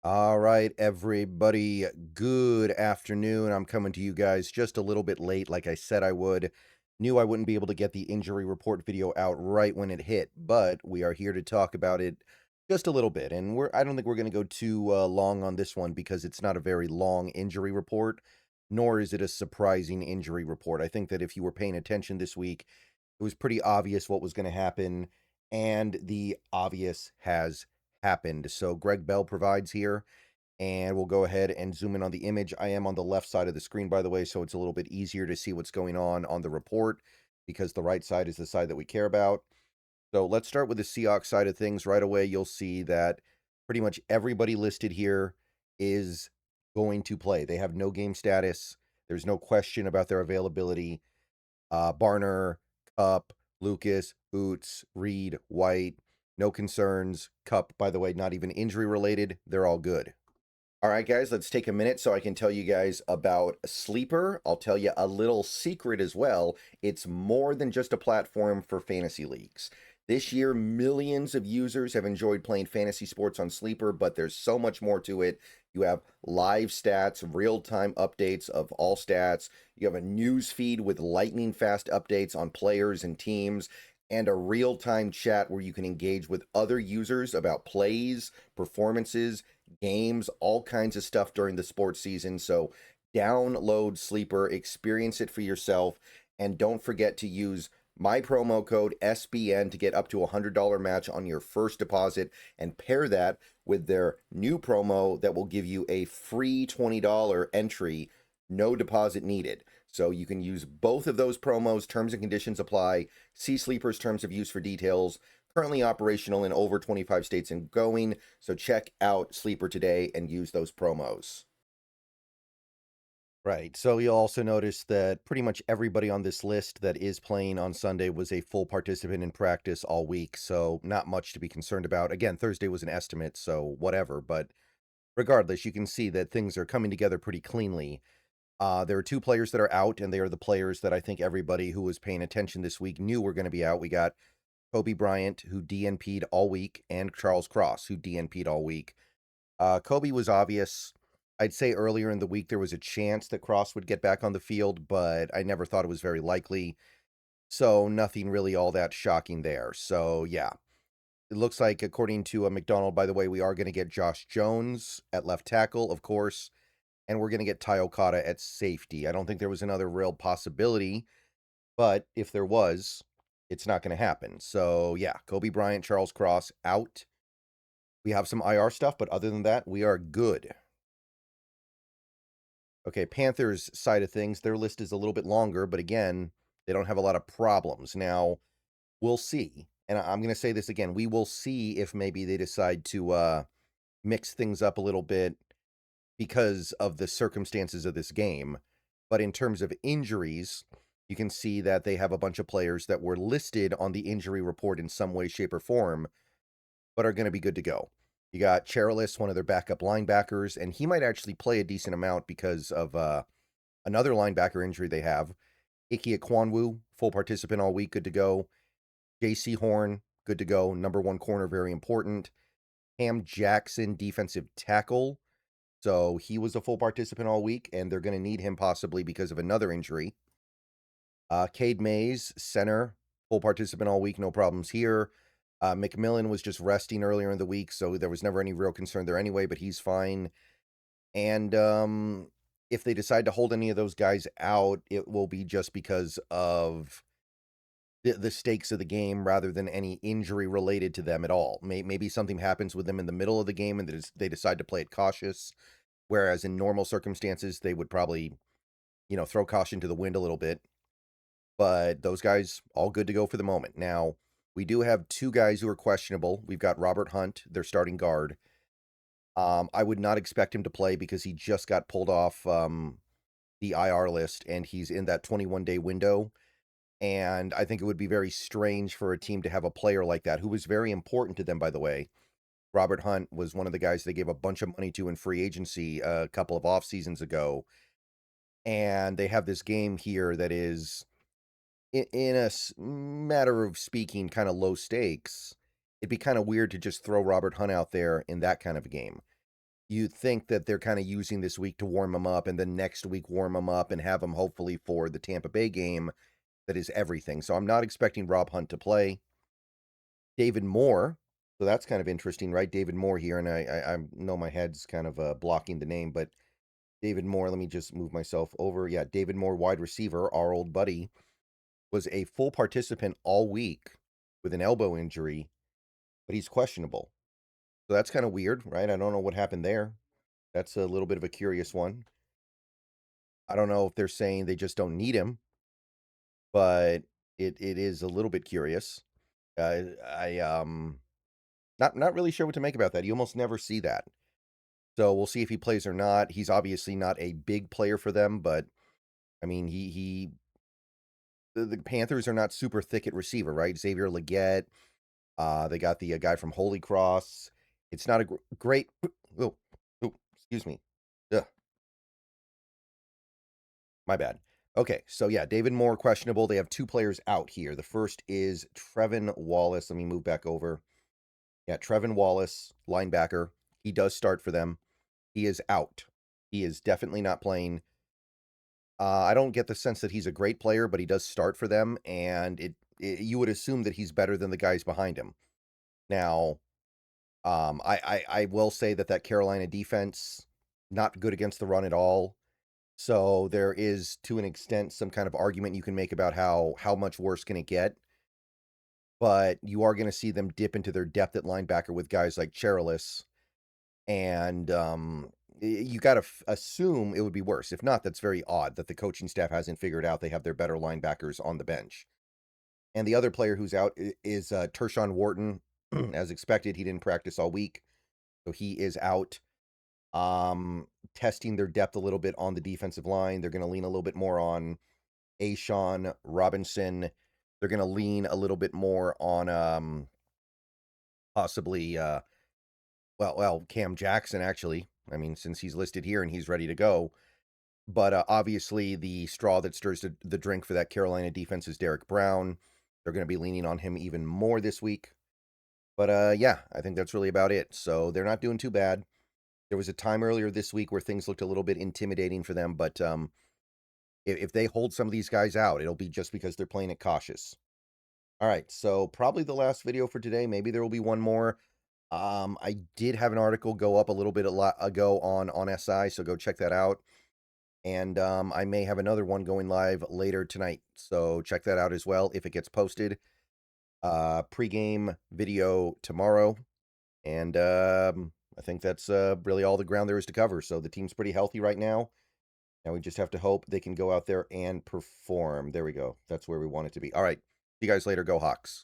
All right, everybody. Good afternoon. I'm coming to you guys just a little bit late, like I said I would. Knew I wouldn't be able to get the injury report video out right when it hit, but we are here to talk about it just a little bit. And I don't think we're going to go too long on this one because it's not a very long injury report, nor is it a surprising injury report. I think that if you were paying attention this week, it was pretty obvious what was going to happen, and the obvious has happened. So Greg Bell provides here, and we'll go ahead and zoom in on the image. I am on the left side of the screen, by the way, so it's a little bit easier to see what's going on the report because the right side is the side that we care about. So let's start with the Seahawks side of things. Right away, you'll see that pretty much everybody listed here is going to play. They have no game status. There's no question about their availability. Barner, Cup, Lucas, Boots, Reed, White, no concerns. Cup, by the way, not even injury related. They're all good. All right, guys, let's take a minute so I can tell you guys about Sleeper. I'll tell you a little secret as well. It's more than just a platform for fantasy leagues. This year, millions of users have enjoyed playing fantasy sports on Sleeper, but there's so much more to it. You have live stats, real-time updates of all stats. You have a news feed with lightning-fast updates on players and teams, and a real-time chat where you can engage with other users about plays, performances, games, all kinds of stuff during the sports season. So download Sleeper, experience it for yourself, and don't forget to use my promo code SBN to get up to a $100 match on your first deposit, and pair that with their new promo that will give you a free $20 entry, no deposit needed. So you can use both of those promos. Terms and conditions apply. See Sleeper's terms of use for details. Currently operational in over 25 states and going, so check out Sleeper today and use those promos. Right, so you'll also notice that pretty much everybody on this list that is playing on Sunday was a full participant in practice all week, so not much to be concerned about. Again, Thursday was an estimate, so whatever, but regardless, you can see that things are coming together pretty cleanly. There are two players that are out, and they are the players that I think everybody who was paying attention this week knew were going to be out. We got Kobe Bryant, who DNP'd all week, and Charles Cross, who DNP'd all week. Kobe was obvious. I'd say earlier in the week there was a chance that Cross would get back on the field, but I never thought it was very likely. So nothing really all that shocking there. So yeah, it looks like, according to McDonald, by the way, we are going to get Josh Jones at left tackle, of course, and we're going to get Ty Okada at safety. I don't think there was another real possibility, but if there was, it's not going to happen. So yeah, Kobe Bryant, Charles Cross out. We have some IR stuff, but other than that, we are good. Okay, Panthers side of things, their list is a little bit longer, but again, they don't have a lot of problems. Now, we'll see. And I'm going to say this again. We will see if maybe they decide to mix things up a little bit because of the circumstances of this game. But in terms of injuries, you can see that they have a bunch of players that were listed on the injury report in some way, shape, or form, but are going to be good to go. You got Cherilus, one of their backup linebackers, and he might actually play a decent amount because of another linebacker injury they have. Ike Ekwanwu, full participant all week, good to go. J.C. Horn, good to go. Number one corner, very important. Cam Jackson, defensive tackle. So he was a full participant all week, and they're going to need him possibly because of another injury. Cade Mays, center, full participant all week, no problems here. McMillan was just resting earlier in the week, so there was never any real concern there anyway, but he's fine. And if they decide to hold any of those guys out, it will be just because of the stakes of the game rather than any injury related to them at all. Maybe something happens with them in the middle of the game and they decide to play it cautious, whereas in normal circumstances, they would probably, throw caution to the wind a little bit. But those guys, all good to go for the moment. Now, we do have two guys who are questionable. We've got Robert Hunt, their starting guard. I would not expect him to play because he just got pulled off the IR list, and he's in that 21-day window. And I think it would be very strange for a team to have a player like that, who was very important to them, by the way. Robert Hunt was one of the guys they gave a bunch of money to in free agency a couple of off seasons ago. And they have this game here that is, in a matter of speaking, kind of low stakes. It'd be kind of weird to just throw Robert Hunt out there in that kind of a game. you think that they're kind of using this week to warm him up, and then next week warm him up and have him hopefully for the Tampa Bay game that is everything. So I'm not expecting Rob Hunt to play. David Moore, so that's kind of interesting, right? David Moore here, and I know my head's kind of blocking the name, but David Moore, let me just move myself over. Yeah, David Moore, wide receiver, our old buddy, was a full participant all week with an elbow injury, but he's questionable. So that's kind of weird, right? I don't know what happened there. That's a little bit of a curious one. I don't know if they're saying they just don't need him, but it is a little bit curious. I not really sure what to make about that. You almost never see that. So we'll see if he plays or not. He's obviously not a big player for them, but I mean, the Panthers are not super thick at receiver, right? Xavier Legette. They got the guy from Holy Cross. It's not a great. Oh, excuse me. Ugh, my bad. Okay, so yeah, David Moore questionable. They have two players out here. The first is Trevin Wallace. Let me move back over. Yeah, Trevin Wallace, linebacker. He does start for them. He is out. He is definitely not playing. I don't get the sense that he's a great player, but he does start for them, and you would assume that he's better than the guys behind him. Now, I will say that Carolina defense not good against the run at all. So there is, to an extent, some kind of argument you can make about how much worse can it get. But you are going to see them dip into their depth at linebacker with guys like Cherilus, and you got to assume it would be worse. If not, that's very odd that the coaching staff hasn't figured out they have their better linebackers on the bench. And the other player who's out is Tershawn Wharton. As expected, he didn't practice all week, so he is out. Testing their depth a little bit on the defensive line. They're going to lean a little bit more on Ashawn Robinson. They're going to lean a little bit more on possibly Cam Jackson, actually. I mean, since he's listed here and he's ready to go. But obviously, the straw that stirs the drink for that Carolina defense is Derek Brown. They're going to be leaning on him even more this week. But yeah, I think that's really about it. So they're not doing too bad. There was a time earlier this week where things looked a little bit intimidating for them, but if they hold some of these guys out, it'll be just because they're playing it cautious. All right, so probably the last video for today. Maybe there will be one more. I did have an article go up a little bit ago on SI, so go check that out. And I may have another one going live later tonight, so check that out as well if it gets posted. Pre-game video tomorrow, and I think that's really all the ground there is to cover. So the team's pretty healthy right now. Now we just have to hope they can go out there and perform. There we go. That's where we want it to be. All right. See you guys later. Go Hawks.